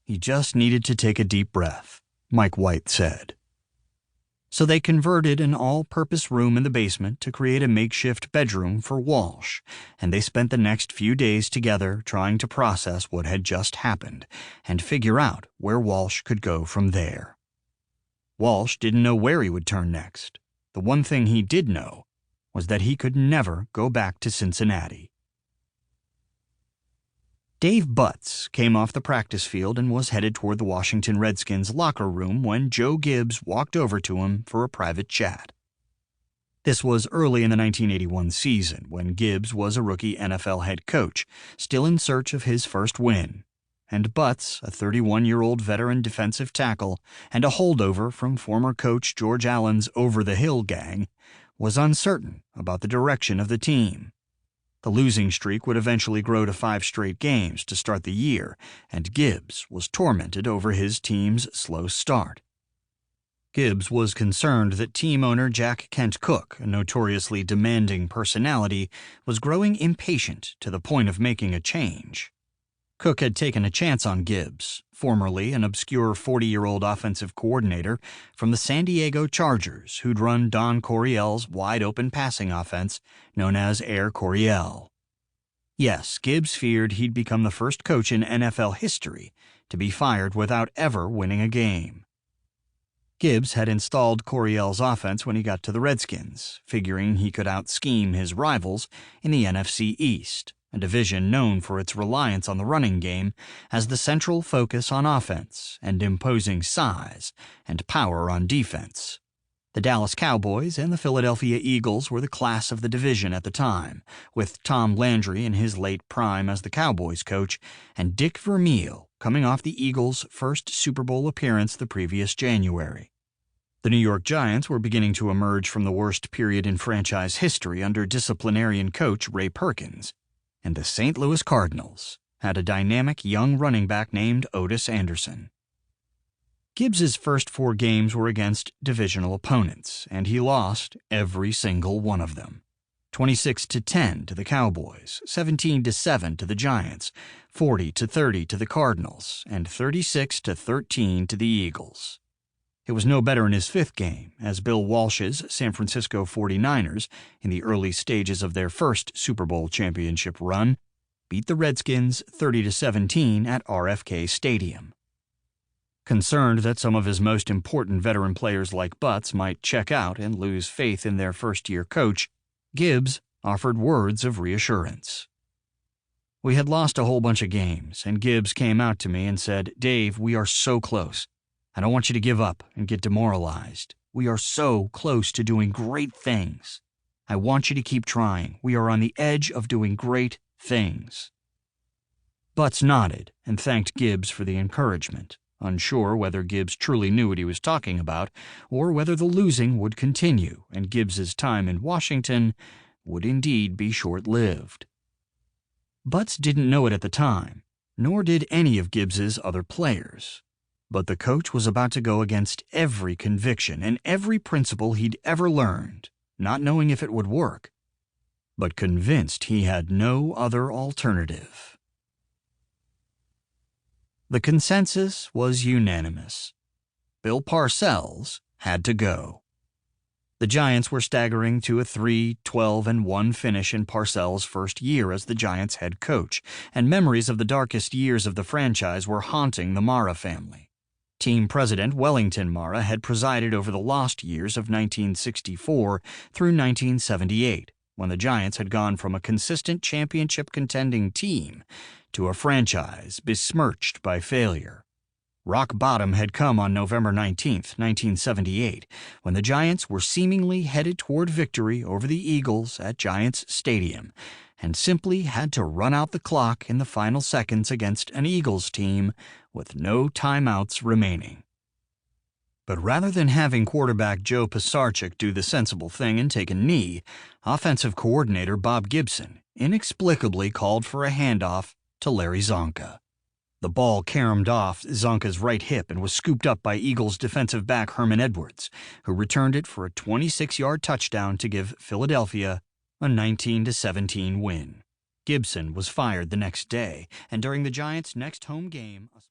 He just needed to take a deep breath, Mike White said. So they converted an all-purpose room in the basement to create a makeshift bedroom for Walsh, and they spent the next few days together trying to process what had just happened and figure out where Walsh could go from there. Walsh didn't know where he would turn next. The one thing he did know was that he could never go back to Cincinnati. Dave Butts came off the practice field and was headed toward the Washington Redskins locker room when Joe Gibbs walked over to him for a private chat. This was early in the 1981 season when Gibbs was a rookie NFL head coach, still in search of his first win, and Butts, a 31-year-old veteran defensive tackle and a holdover from former coach George Allen's over-the-hill gang, was uncertain about the direction of the team. The losing streak would eventually grow to 5 straight games to start the year, and Gibbs was tormented over his team's slow start. Gibbs was concerned that team owner Jack Kent Cooke, a notoriously demanding personality, was growing impatient to the point of making a change. Cooke had taken a chance on Gibbs, formerly an obscure 40-year-old offensive coordinator from the San Diego Chargers who'd run Don Coryell's wide-open passing offense known as Air Coryell. Yes, Gibbs feared he'd become the first coach in NFL history to be fired without ever winning a game. Gibbs had installed Coryell's offense when he got to the Redskins, figuring he could out-scheme his rivals in the NFC East, a division known for its reliance on the running game as the central focus on offense and imposing size and power on defense. The Dallas Cowboys and the Philadelphia Eagles were the class of the division at the time, with Tom Landry in his late prime as the Cowboys coach and Dick Vermeil coming off the Eagles' first Super Bowl appearance the previous January. The New York Giants were beginning to emerge from the worst period in franchise history under disciplinarian coach Ray Perkins, and the St. Louis Cardinals had a dynamic young running back named Otis Anderson. Gibbs's first 4 games were against divisional opponents, and he lost every single one of them. 26-10 to the Cowboys, 17-7 to the Giants, 40-30 to the Cardinals, and 36-13 to the Eagles. It was no better in his 5th game, as Bill Walsh's San Francisco 49ers, in the early stages of their first Super Bowl championship run, beat the Redskins 30-17 at RFK Stadium. Concerned that some of his most important veteran players like Butts might check out and lose faith in their first-year coach, Gibbs offered words of reassurance. We had lost a whole bunch of games, and Gibbs came out to me and said, "Dave, we are so close. I don't want you to give up and get demoralized. We are so close to doing great things. I want you to keep trying. We are on the edge of doing great things." Butts nodded and thanked Gibbs for the encouragement, unsure whether Gibbs truly knew what he was talking about or whether the losing would continue and Gibbs's time in Washington would indeed be short-lived. Butts didn't know it at the time, nor did any of Gibbs's other players. But the coach was about to go against every conviction and every principle he'd ever learned, not knowing if it would work, but convinced he had no other alternative. The consensus was unanimous. Bill Parcells had to go. The Giants were staggering to a 3-12-1 finish in Parcells' first year as the Giants' head coach, and memories of the darkest years of the franchise were haunting the Mara family. Team president Wellington Mara had presided over the lost years of 1964 through 1978, when the Giants had gone from a consistent championship-contending team to a franchise besmirched by failure. Rock bottom had come on November 19, 1978, when the Giants were seemingly headed toward victory over the Eagles at Giants Stadium, and simply had to run out the clock in the final seconds against an Eagles team with no timeouts remaining. But rather than having quarterback Joe Pisarcik do the sensible thing and take a knee, offensive coordinator Bob Gibson inexplicably called for a handoff to Larry Csonka. The ball caromed off Csonka's right hip and was scooped up by Eagles defensive back Herman Edwards, who returned it for a 26-yard touchdown to give Philadelphia a 19-17 win. Gibson was fired the next day, and during the Giants' next home game,